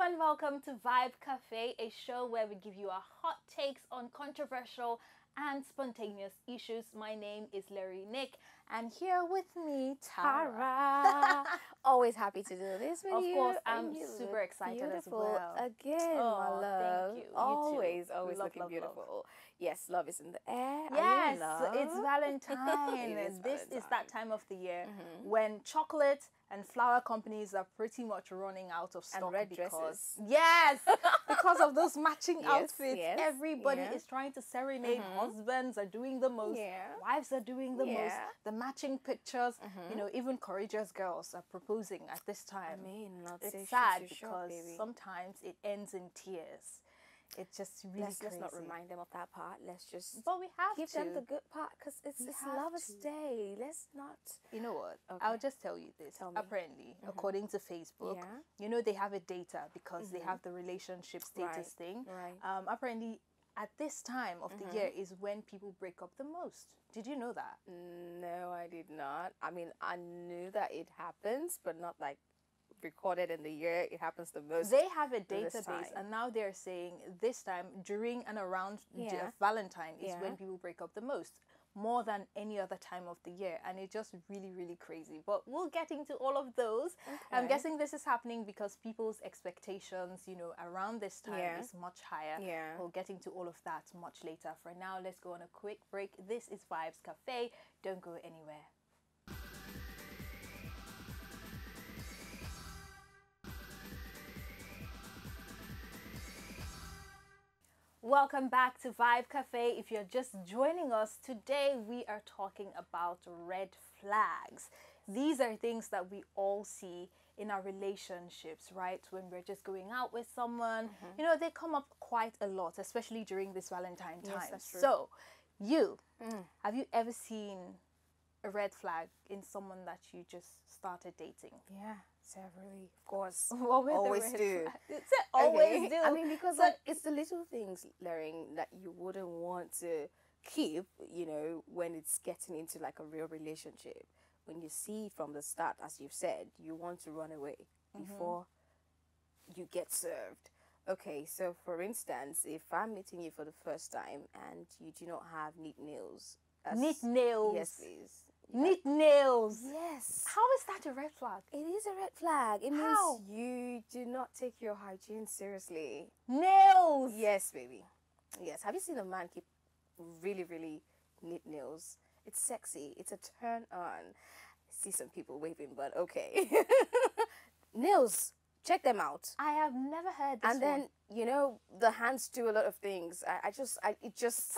and welcome to Vibe Cafe, a show where we give you our hot takes on controversial and spontaneous issues. My name is Larry Nick, and here with me, Tara. Always happy to do this with you. Of course, I'm super excited as well. Again, my love. Thank you. Always love, looking love, beautiful. Love. Yes, love is in the air. Yes, Are you in it's love? Valentine. This is that time of the year when chocolate and flower companies are pretty much running out of stock. And red because dresses. Yes, because of those matching outfits. Yes, Everybody is trying to serenade. Husbands are doing the most. Wives are doing the most. The matching pictures. You know, even courageous girls are proposing at this time. I mean, not it's sad too because short, baby. sometimes it ends in tears. It's just really Let's crazy. not remind them of that part. Let's just But we have give to them the good part because it's Lover's Day. Let's not. You know what? Okay. I'll just tell you this. Tell me. Apparently, according to Facebook, Yeah. you know they have a data because they have the relationship status thing. Right. Apparently, at this time of the year is when people break up the most. Did you know that? No, I did not. I mean, I knew that it happens, but not like recorded in the year it happens the most. They have a this database, time. and now they're saying this time during and around Valentine is when people break up the most, more than any other time of the year, and it's just really, really crazy. But we'll get into all of those. I'm guessing this is happening because people's expectations, you know, around this time is much higher. We'll get into all of that much later. For now, let's go on a quick break. This is Vibes Cafe. Don't go anywhere. Welcome back to Vibe Cafe. If you're just joining us, today we are talking about red flags. These are things that we all see in our relationships, right? When we're just going out with someone, you know, they come up quite a lot, especially during this Valentine time. Yes, that's true. So, have you ever seen a red flag in someone that you just started dating? Yeah, severally, of course. What were the always red do. flags? It's always do. I mean, because like, it's the little things, Larry, that you wouldn't want to keep, you know, when it's getting into like a real relationship. When you see from the start, as you've said, you want to run away before you get served. Okay, so for instance, if I'm meeting you for the first time and you do not have neat nails. Neat nails? Yes, please. Neat nails? Yes. How is that a red flag? It is a red flag. It How? means you do not take your hygiene seriously. Nails! Yes, baby. Yes. Have you seen a man keep really, really neat nails? It's sexy. It's a turn on. I see some people waving, but okay. Nails. Check them out. I have never heard this And then, you know, the hands do a lot of things. It just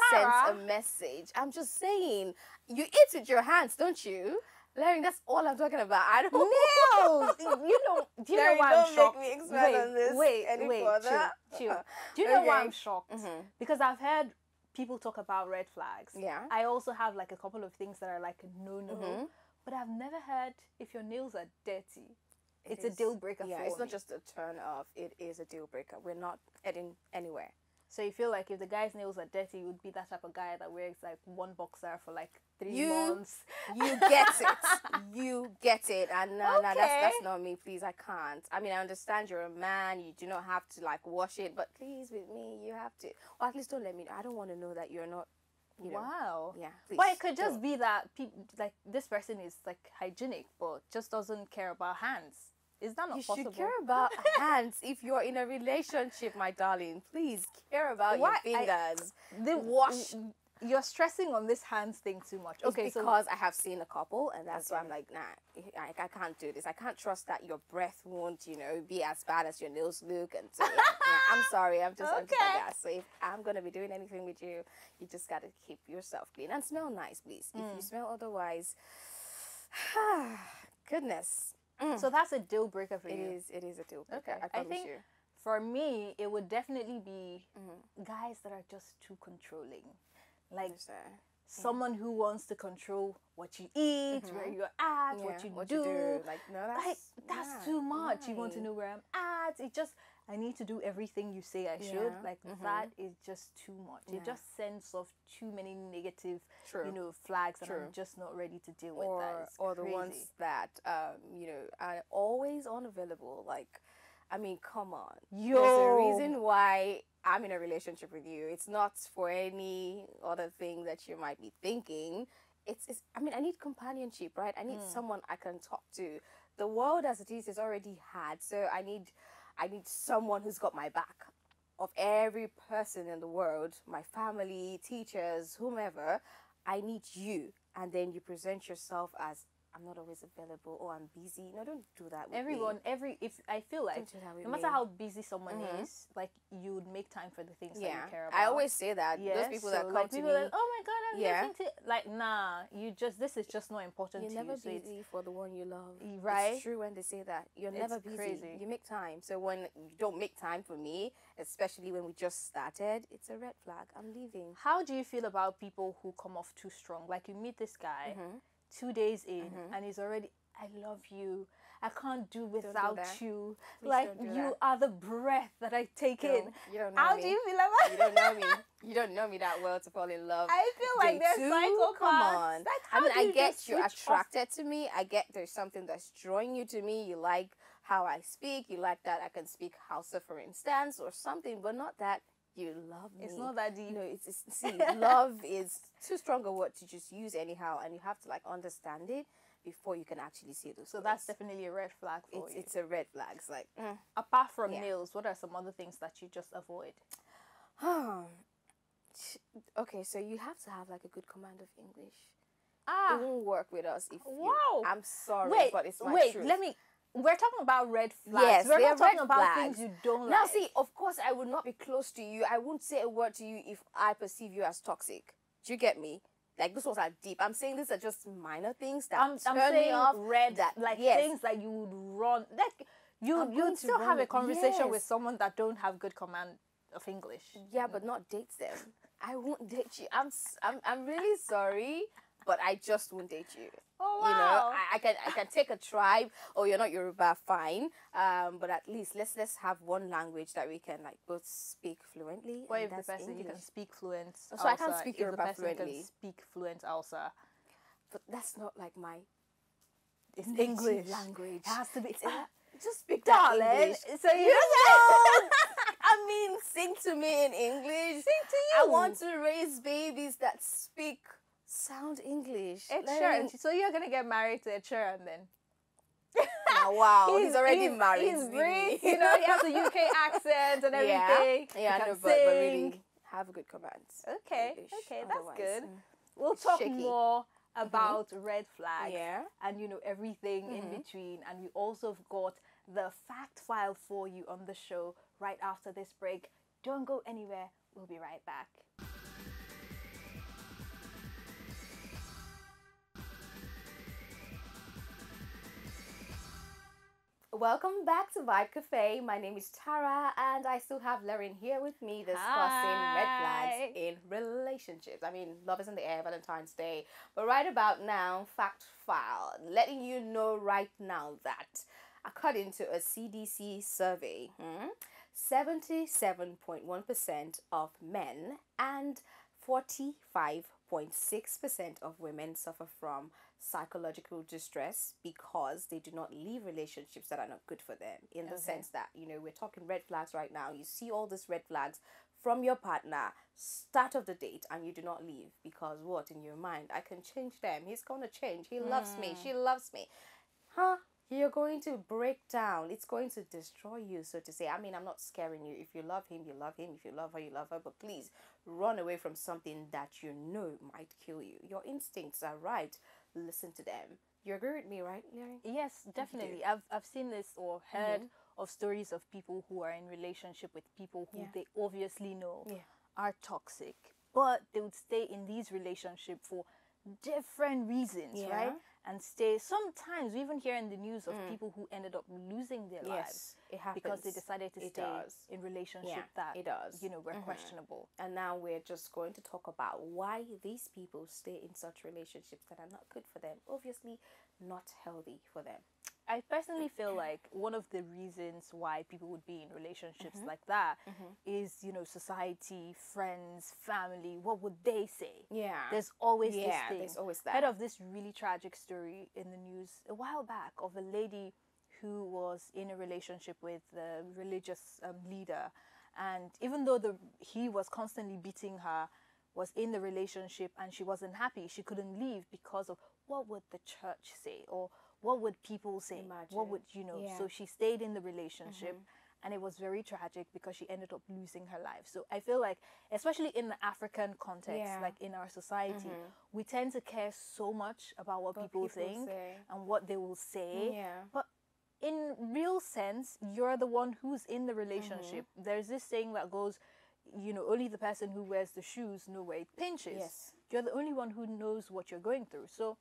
Sarah? sends a message. I'm just saying, you eat with your hands, don't you? Larry, that's all I'm talking about. I don't Nails! You know, do you know Larry, why I'm don't shocked? make me expand on this any further. Chill. Do you know why Okay. I'm shocked? Because I've heard people talk about red flags. Yeah. I also have like a couple of things that are like no. But I've never heard if your nails are dirty. It's a deal breaker for me. Yeah, it's not just a turn off. It is a deal breaker. We're not heading anywhere. So you feel like if the guy's nails are dirty, you would be that type of guy that wears like one boxer for like 3 months. You get it. You get it. And no, that's not me. Please, I can't. I mean, I understand you're a man. You do not have to like wash it, but please, with me, you have to. Or at least don't let me know. I don't want to know that you're not. You know, wow. Yeah. Please, But it could just be that people like this person is like hygienic, but just doesn't care about hands. Is that not possible? You should care about hands if you're in a relationship, my darling. Please care about your fingers. Wash. You're stressing on this hands thing too much. Okay, because I have seen a couple, and that's why I'm like, nah, I can't do this. I can't trust that your breath won't, you know, be as bad as your nails look. And so, I'm sorry, I'm just like that. So if I'm gonna be doing anything with you, you just gotta keep yourself clean and smell nice, please. If you smell otherwise, goodness. So that's a deal breaker for you. It is a deal breaker. Okay. I promise think you. For me, it would definitely be guys that are just too controlling. Like someone who wants to control what you eat, where you're at, what you do. Like, no, that's too much. You want to know where I'm at. It just, I need to do everything you say I should. Like that is just too much. It just sends off too many negative, you know, flags that I'm just not ready to deal with. That. Or the ones that, you know, are always unavailable. Like, I mean, come on. Yo. There's a reason why I'm in a relationship with you. It's not for any other thing that you might be thinking. It's I mean, I need companionship, right? I need someone I can talk to. The world as it is already hard, so I need someone who's got my back. Of every person in the world, my family, teachers, whomever, I need you. And then you present yourself as, I'm not always available, or I'm busy. No, don't do that with me. If I feel like Don't do that with no matter me. how busy someone is, like you would make time for the things that you care about. I always say that. Yeah, Those people so that come like to people me, are like, oh my god, I'm listening to like nah. This is just not important you're to never you. So busy for the one you love. Right? It's true when they say that. You're It's never busy. crazy. You make time. So when you don't make time for me, especially when we just started, it's a red flag. I'm leaving. How do you feel about people who come off too strong? Like you meet this guy 2 days in and he's already, I love you. I can't do without you. Please like don't do you that. are the breath that I take in. You don't know How me. do you feel about You don't know me. You don't know me that well to fall in love. I feel like Day they're two? psychopaths. Come on. Like, I mean, how do I you get just you're switch off? attracted to me. I get there's something that's drawing you to me. You like how I speak. You like that I can speak Hausa, for instance, or something, but not that you love me. It's not that deep. No, it's see, love is too strong a word to just use anyhow, and you have to like understand it before you can actually say those So words. that's definitely a red flag for you. It's a red flag. It's like, Apart from nails, what are some other things that you just avoid? Okay, so you have to have like a good command of English. Ah, It won't work with us if wow. I'm sorry, wait, but it's my truth. we're talking about red flags. Yes, we're they're not talking red about flags. things you don't Now, like. see, of course, I would not be close to you. I won't say a word to you if I perceive you as toxic. Do you get me? Like, this was deep. I'm saying these are just minor things that I'm turn saying me off. red, that, like yes, things that you would run. Like I'm you'd going to still run have a it. conversation with Yes. someone that don't have good command of English. Yeah, but not date them. I won't date you. I'm really sorry, but I just won't date you. Oh You know, wow. I can take a tribe. Oh, you're not Yoruba, fine. But at least let's have one language that we can like both speak fluently. What and if the that's person you English. can speak fluent? So I can't Hausa, speak if the Yoruba person fluently. can speak fluent Hausa. But that's not like my It's native English language. It has to be. Just speak Darling, that English. so you know, I mean, sing to me in English. Sing to I you. want to raise babies that speak sound English. Ed Let Sheeran. him- So you're gonna get married to Ed Sheeran then? Now, wow, he's already married. He's really. British, you know, he has a UK accent and everything. Yeah, he no, can but sing. really have a good command. Okay, English. okay, that's Otherwise, good. We'll talk shaky. more about red flags Yeah. and everything in between, and we also have got the fact file for you on the show right after this break. Don't go anywhere. We'll be right back. Welcome back to Vibe Cafe. My name is Tara, and I still have Lauren here with me discussing red flags in relationships. I mean, love is in the air, Valentine's Day. But right about now, fact file, letting you know right now that according to a CDC survey, 77.1% of men and 45.6% of women suffer from psychological distress because they do not leave relationships that are not good for them, in the sense that we're talking red flags right now. You see all these red flags from your partner start of the date, and you do not leave because what in your mind, I can change them, he's gonna change, he loves me, she loves me. You're going to break down. It's going to destroy you, so to say. I mean, I'm not scaring you. If you love him, you love him. If you love her, you love her. But please run away from something that you know might kill you. Your instincts are right. Listen to them. You agree with me, right, Larry? Yes, definitely. I've seen this or heard of stories of people who are in relationship with people who they obviously know are toxic, but they would stay in these relationships for different reasons, right? And stay. Sometimes we even hear in the news of people who ended up losing their lives it happens. because they decided to stay in relationship that it does. were questionable. And now we're just going to talk about why these people stay in such relationships that are not good for them. Obviously, not healthy for them. I personally feel like one of the reasons why people would be in relationships like that is, society, friends, family. What would they say? Yeah. There's always this thing. There's always that. Heard of this really tragic story in the news a while back of a lady who was in a relationship with the religious leader, and even though he was constantly beating her, was in the relationship, and she wasn't happy, she couldn't leave because of what would the church say, or what would people say? Imagine. What would, you know? Yeah. So she stayed in the relationship, and it was very tragic because she ended up losing her life. So I feel like, especially in the African context, like in our society, we tend to care so much about what people think and what they will say. Yeah. But in real sense, you're the one who's in the relationship. There's this saying that goes, you know, only the person who wears the shoes know where it pinches. Yes. You're the only one who knows what you're going through. So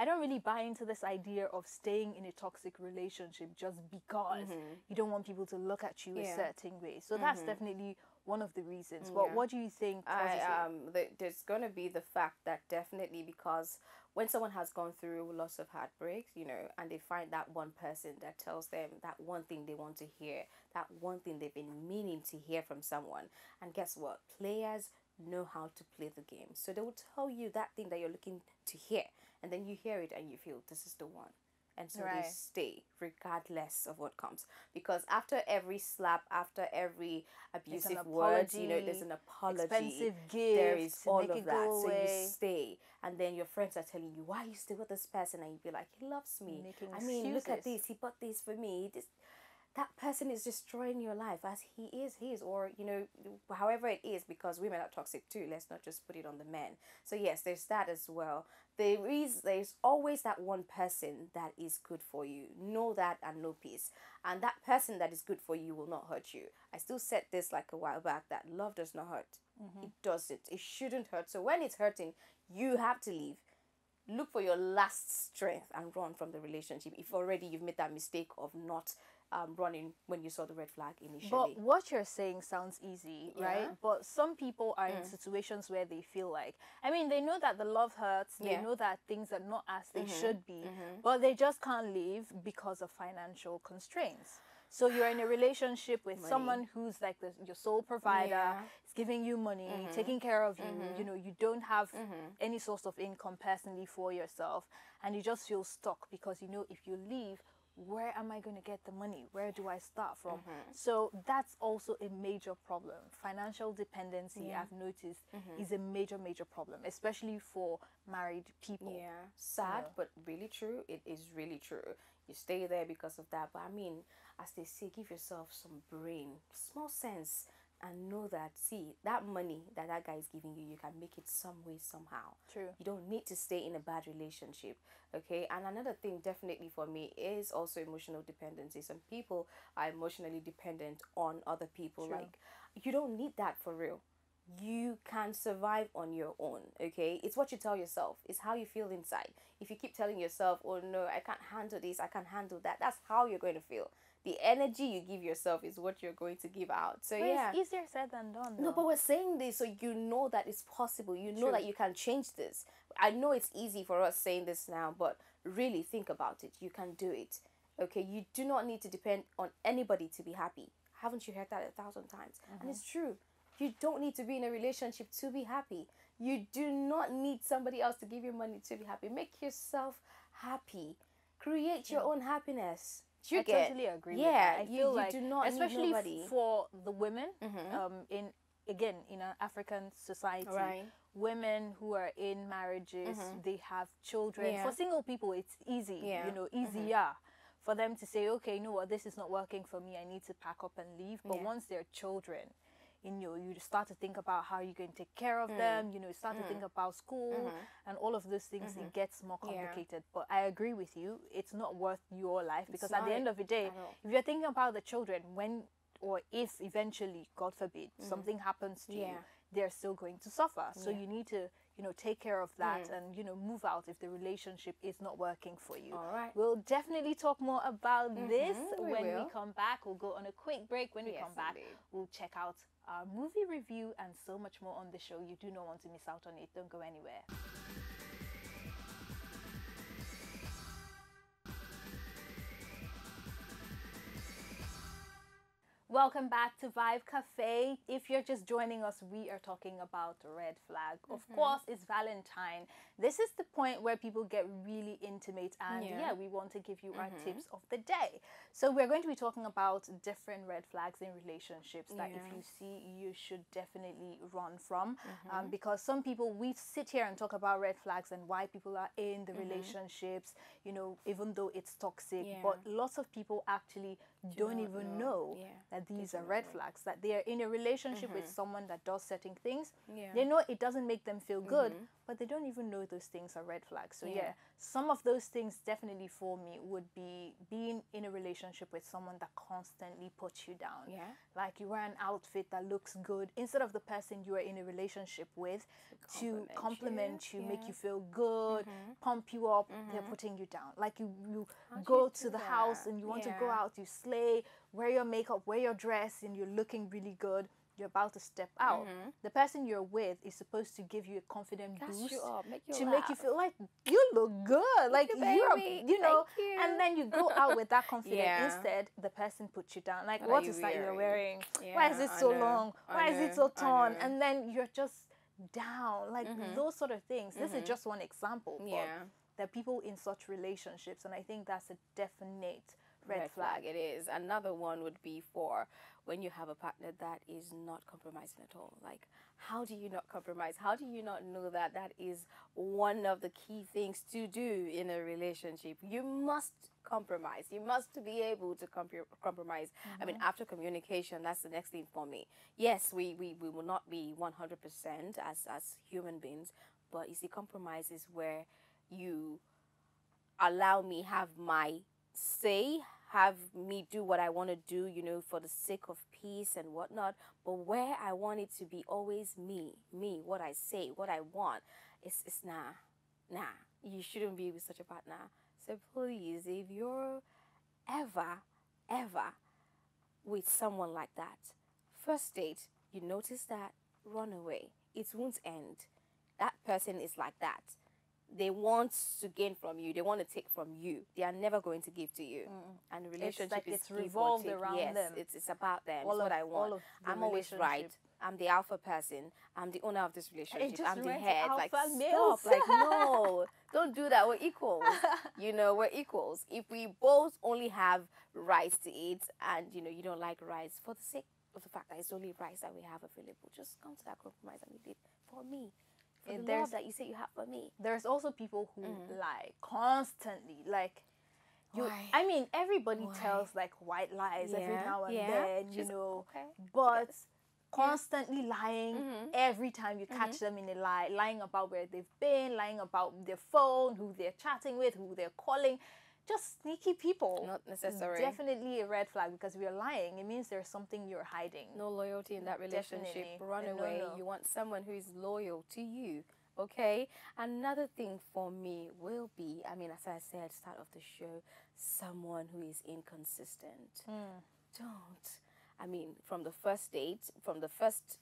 I don't really buy into this idea of staying in a toxic relationship just because you don't want people to look at you a certain way. So that's definitely one of the reasons. But what do you think? There's going to be the fact that definitely, because when someone has gone through lots of heartbreaks, you know, and they find that one person that tells them that one thing they want to hear, that one thing they've been meaning to hear from someone. And guess what? Players know how to play the game. So they will tell you that thing that you're looking to hear. And then you hear it and you feel this is the one. And so they stay regardless of what comes. Because after every slap, after every abusive word, you know, there's an apology. Expensive gift. There is all of that. So you stay. And then your friends are telling you, why are you still with this person? And you be like, he loves me. I mean, look at this. He bought this for me. That person is destroying your life as he is, or, you know, however it is, because women are toxic too. Let's not just put it on the men. So yes, there's that as well. There's always that one person that is good for you. Know that and know peace. And that person that is good for you will not hurt you. I still said this like a while back, that love does not hurt. It doesn't. It shouldn't hurt. So when it's hurting, you have to leave. Look for your last strength and run from the relationship if already you've made that mistake of not running when you saw the red flag initially. But what you're saying sounds easy, right? But some people are in situations where they feel like, I mean, they know that the love hurts, they know that things are not as they should be, but they just can't leave because of financial constraints. So you're in a relationship with someone who's like your sole provider, is giving you money, taking care of you, you know, you don't have any source of income personally for yourself, and you just feel stuck because, you know, if you leave, where am I going to get the money? Where do I start from? So that's also a major problem. Financial dependency, I've noticed, is a major problem, especially for married people. Yeah, sad, but really true. It is really true. You stay there because of that. But I mean, as they say, give yourself some brain, small sense, and know that, see, that money that guy is giving you, you can make it some way, somehow. True. You don't need to stay in a bad relationship, okay? And another thing definitely for me is also emotional dependency. Some people are emotionally dependent on other people. True. Like, you don't need that for real. You can survive on your own, okay? It's what you tell yourself. It's how you feel inside. If you keep telling yourself, oh no, I can't handle this, I can't handle that, that's how you're going to feel. The energy you give yourself is what you're going to give out. So yeah, it's easier said than done, though. No, but we're saying this so you know that it's possible. You know that you can change this. I know it's easy for us saying this now, but really think about it. You can do it. Okay, you do not need to depend on anybody to be happy. Haven't you heard that 1,000 times? And it's true. You don't need to be in a relationship to be happy. You do not need somebody else to give you money to be happy. Make yourself happy. Create your own happiness. I totally agree with that. I feel like, do not especially need nobody. For the women, in an African society, women who are in marriages, they have children. For single people, it's easy, you know, easier for them to say, okay, you know what, this is not working for me, I need to pack up and leave. But once they're children, you know, you start to think about how you're going to take care of them, you know, you start to think about school and all of those things. It gets more complicated. But I agree with you, it's not worth your life, because at the end of the day, if you're thinking about the children, when or if eventually, God forbid, something happens to you, they're still going to suffer. So you need to, you know, take care of that and, you know, move out if the relationship is not working for you. All right. We'll definitely talk more about this when we come back. We'll go on a quick break. When we come back, we'll check out our movie review and so much more on the show. You do not want to miss out on it. Don't go anywhere. welcome back to Vibe Cafe. If you're just joining us, we are talking about red flag. Of course, it's Valentine. This is the point where people get really intimate, and we want to give you our tips of the day. So we're going to be talking about different red flags in relationships that if you see, you should definitely run from, because some people, we sit here and talk about red flags and why people are in the relationships, you know, even though it's toxic, but lots of people actually don't even know that these are red flags, that they are in a relationship with someone that does certain things. They know it doesn't make them feel good, but they don't even know those things are red flags. So some of those things definitely for me would be being in a relationship with someone that constantly puts you down. Like you wear an outfit that looks good instead of the person you are in a relationship with to compliment you, make you feel good, pump you up. They're putting you down. Like you go to the house and you want to go out, you slay, wear your makeup, wear your dress, and you're looking really good. You're about to step out. The person you're with is supposed to give you a confident boost to make you feel like you look good, like you know. And then you go out with that confidence. Instead, the person puts you down. Like, what is that you're wearing? Why is it so long? Why is it so torn? And then you're just down. Like those sort of things. This is just one example. But there are people in such relationships, and I think that's a definite red flag. It is. Another one would be for when you have a partner that is not compromising at all. Like, how do you not compromise? How do you not know that that is one of the key things to do in a relationship? You must compromise. You must be able to compromise. I mean, after communication, that's the next thing for me. Yes, we will not be 100% as human beings, but you see, compromise is where you allow me have my say, have me do what I want to do, you know, for the sake of peace and whatnot, but where I want it to be always me, what I say, what I want, it's nah, you shouldn't be with such a partner. So please, if you're ever with someone like that, first date, you notice that, run away. It won't end. That person is like that. They want to gain from you. They want to take from you. They are never going to give to you. And the relationship it's revolved around them. It's about them. It's what I want. I'm always right. I'm the alpha person. I'm the owner of this relationship. I'm the head. Like, stop. Like, no, don't do that. We're equals. You know, we're equals. If we both only have rice to eat, and you know you don't like rice, for the sake of the fact that it's only rice that we have available, just come to that compromise and eat it for me. The love that you say you have for me. There's also people who lie constantly. Like, I mean, everybody tells like white lies every now and then, you know, but constantly lying every time you catch them in a lie, lying about where they've been, lying about their phone, who they're chatting with, who they're calling. Just sneaky people. Not necessary. Definitely a red flag, because we are lying. It means there's something you're hiding. No loyalty in that relationship. Definitely. Run away. No. You want someone who is loyal to you. Okay? Another thing for me will be, I mean, as I said at the start of the show, someone who is inconsistent. Don't. I mean, from the first date, from the first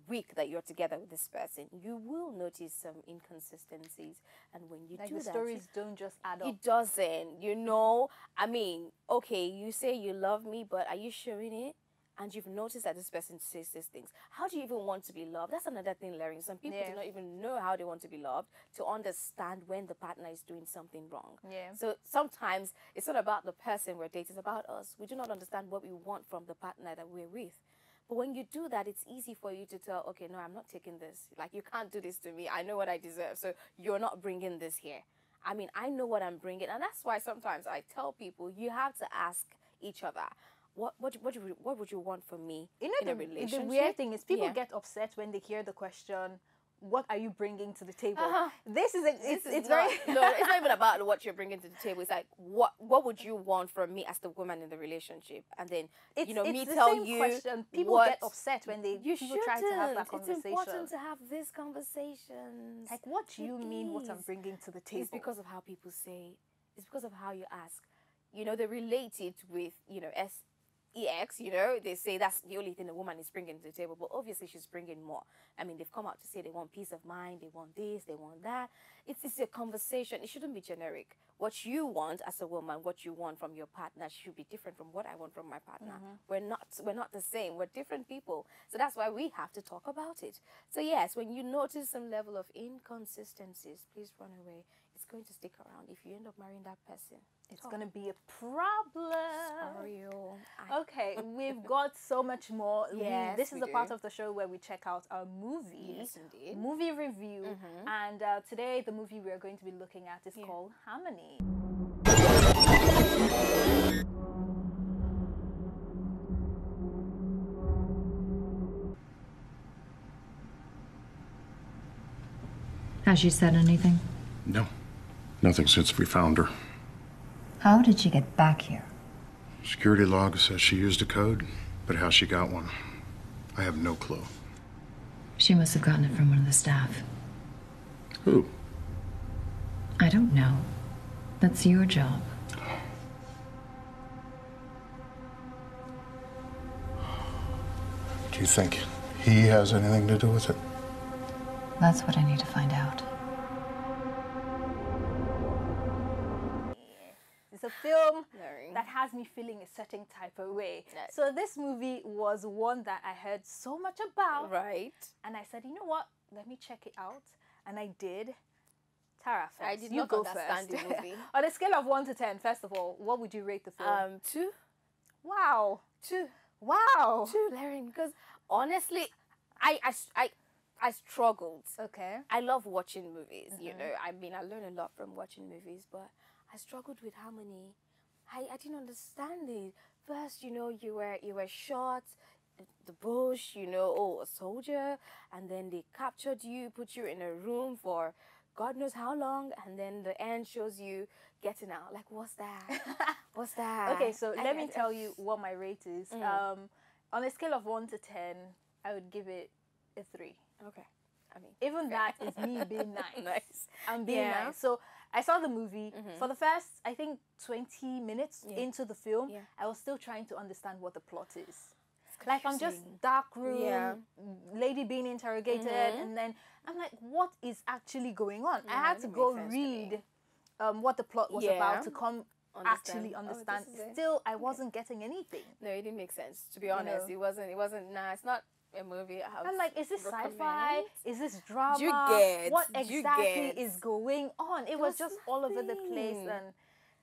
week that you're together with this person, you will notice some inconsistencies, and when you do the stories don't just add up. It doesn't, you know. I mean, okay, you say you love me, but are you showing it? And you've noticed that this person says these things. How do you even want to be loved? That's another thing, Larry. Some people do not even know how they want to be loved, to understand when the partner is doing something wrong. So sometimes it's not about the person we're dating, it's about us. We do not understand what we want from the partner that we're with. But when you do that, it's easy for you to tell, okay, no, I'm not taking this. Like, you can't do this to me. I know what I deserve, so you're not bringing this here. I mean, I know what I'm bringing. And that's why sometimes I tell people, you have to ask each other, what would you want from me in a relationship? The weird thing is people get upset when they hear the question, what are you bringing to the table? It's not even about what you're bringing to the table. It's like, what would you want from me as the woman in the relationship? And then, me tell you question. People get upset when people try to have that conversation. It's important to have these conversations. Like, what do you mean what I'm bringing to the table? It's because of how people say it. It's because of how you ask. You know, they relate it with, EX, you know, they say that's the only thing a woman is bringing to the table, but obviously she's bringing more. I mean, they've come out to say they want peace of mind, they want this, they want that. It's a conversation. It shouldn't be generic. What you want as a woman, what you want from your partner should be different from what I want from my partner. We're not the same. We're different people. So that's why we have to talk about it. So yes, when you notice some level of inconsistencies, please run away. It's going to stick around. If you end up marrying that person, it's going to be a problem. Sorry, okay, we've got so much more. Yes, this is the part of the show where we check out our movie, yes, indeed. Movie review. And today the movie we are going to be looking at is called Harmony. Has she said anything? No. Nothing since we found her. How did she get back here? Security log says she used a code, but how she got one, I have no clue. She must have gotten it from one of the staff. Who? I don't know. That's your job. Do you think he has anything to do with it? That's what I need to find out. It's a film that has me feeling a certain type of way. So this movie was one that I heard so much about. Right. And I said, you know what? Let me check it out. And I did. Tara, first. I did you not go understand first. the movie. On a scale of 1 to 10, first of all, what would you rate the film? 2. Wow. 2. Wow. 2, Larry, because honestly, I struggled. Okay. I love watching movies, you know. I mean, I learn a lot from watching movies, but I struggled with Harmony. I didn't understand it. First, you know, you were shot, the bush, you know, oh, a soldier, and then they captured you, put you in a room for God knows how long, and then the end shows you getting out. Like, what's that? What's that? Okay, so let me tell you what my rate is. On a scale of 1 to 10, I would give it a 3. Okay. I mean, even that is me being nice. Nice. I'm being nice. So I saw the movie. For the first, I think, 20 minutes into the film, I was still trying to understand what the plot is. Like, I'm just dark room, lady being interrogated, and then I'm like, what is actually going on? I had to go read what the plot was about to actually understand. Still, I wasn't getting anything. No, it didn't make sense. To be honest, it wasn't. Nah, it's not a movie. I'm like, is this sci-fi? Is this drama? You get what exactly is going on? It was just all over the place, and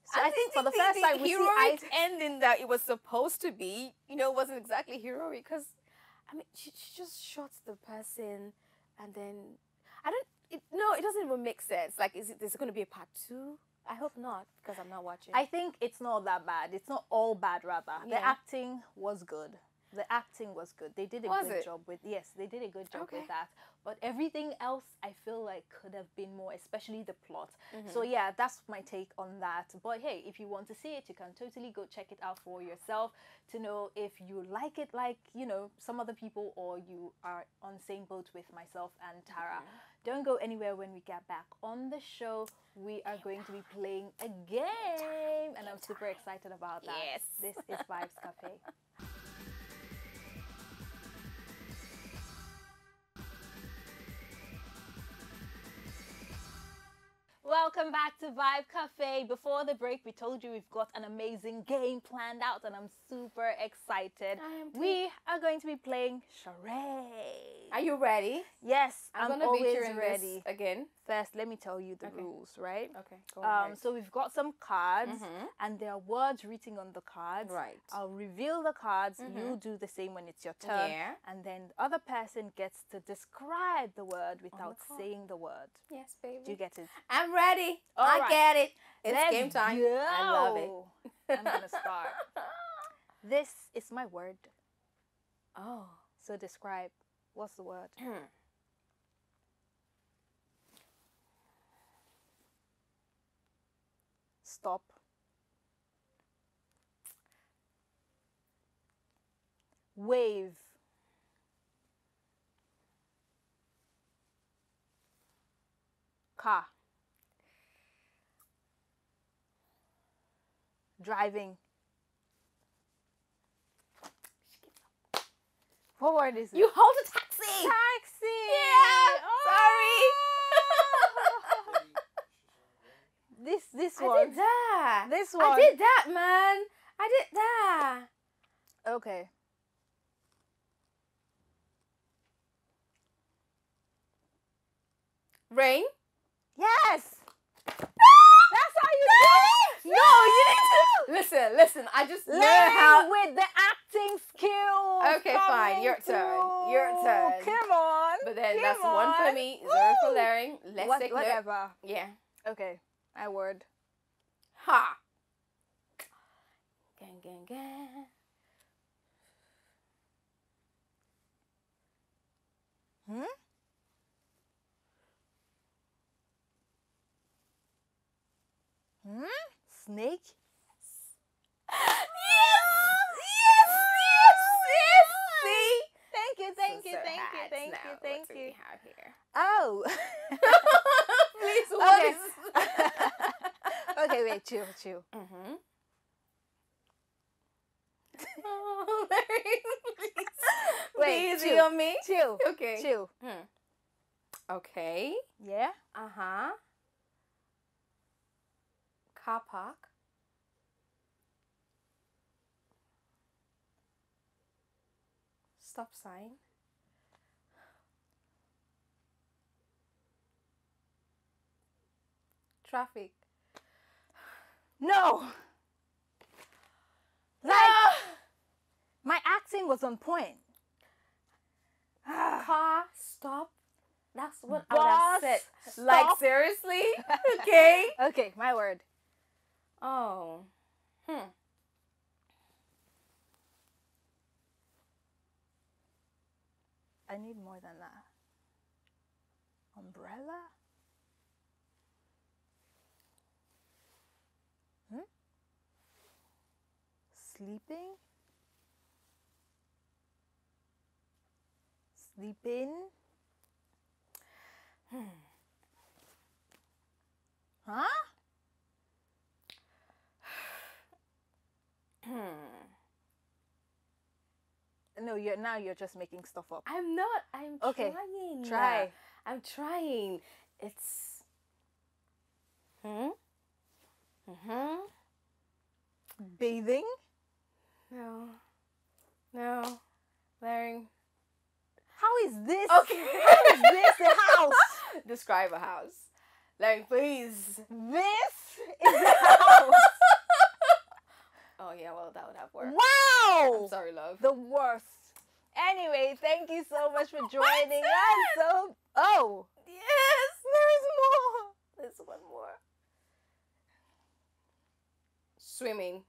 so I think for the first time we see heroic ending that it was supposed to be, you know, wasn't exactly heroic, because I mean, she just shot the person, and then it doesn't even make sense. Like, is going to be a part 2? I hope not, because I'm not watching. I think it's not that bad. It's not all bad, rather. The acting was good. The acting was good. They did a good job with they did a good job with that. But everything else, I feel like could have been more, especially the plot. So yeah, that's my take on that. But hey, if you want to see it, you can totally go check it out for yourself to know if you like it like, you know, some other people, or you are on the same boat with myself and Tara. Don't go anywhere. When we get back on the show, we are going to be playing a game, and I'm super excited about that. Yes. This is Vibes Cafe. Welcome back to Vibe Cafe. Before the break, we told you we've got an amazing game planned out, and I'm super excited. We are going to be playing charades. Are you ready? Yes, I'm always ready. Again. First, let me tell you the rules, right? Okay, go ahead. So we've got some cards, and there are words written on the cards. Right. I'll reveal the cards. You do the same when it's your turn. Yeah. And then the other person gets to describe the word without saying the word. Yes, baby. Do you get it? I'm ready. All I right. get it. It's Let's game time. go. I love it. I'm going to start. This is my word. Oh. So describe. What's the word? Stop. Wave. Car. Driving. What word is it? You hold a taxi. Taxi. Yeah. This Sorry. one. I did that. This one. I did that, man. I did that. Okay. Rain. Yes. That's how you do it. No, you need to listen. I just know how. with the acting skills. Okay, fine. Your turn. Your turn. Come on. But then Come that's one for on. me. 0 for Larry. Let's take note. Whatever. Yeah. Okay. My word. Ha. Gang, gang, gang. Snake. Yes. See? Thank you. So Thank you. hats Thank now. you. What Thank do you. we have here? Oh. Please, what Okay. is Okay, wait. Chill. Mm-hmm. Oh, Larry, please. Wait, Be easy chill. on me. Chill. Okay. Chill. Okay. Yeah. Uh-huh. Car park. Stop sign. Traffic. No. Like my acting was on point. Car stop. That's what I Bus would have said. stop. Like, seriously? Okay. Okay, my word. Oh. I need more than that. Umbrella? Sleeping? Sleeping? Huh? No, you're just making stuff up. I'm not. I'm Okay, trying. try. I'm trying. It's. Bathing? No. Larry. How is this? Okay. How is this a house? Describe a house. Larry, please. This is a house. Oh, yeah, well, that would have worked. Wow! I'm sorry, love. The worst. Anyway, thank you so much for joining us. Oh, Yes! there's more. There's one more. Swimming.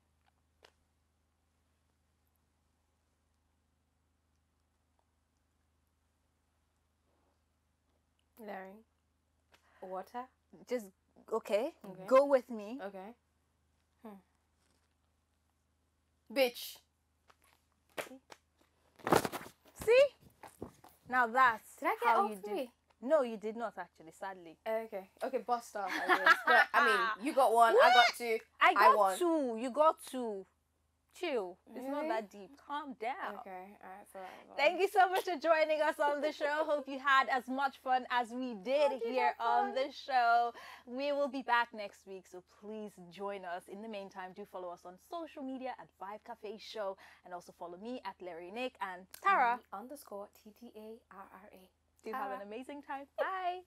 Larry. Water. Just okay. Okay. Go with me. Okay. Bitch. See? Now that's Did I get how all you do. three? No, you did not actually. Sadly, Okay. Okay, bust stop, I guess. But I mean, you got one. I got two. I got won. 2. You got 2. Chill. It's not Really? that deep. Calm down. Okay. All right. Fine. Thank you so much for joining us on the show. Hope you had as much fun as we did here on the show. We will be back next week, so please join us. In the meantime, do follow us on social media at Vibe Cafe Show, and also follow me at Larry Nick and Tara. _TTARRA. Do have an amazing time. Bye.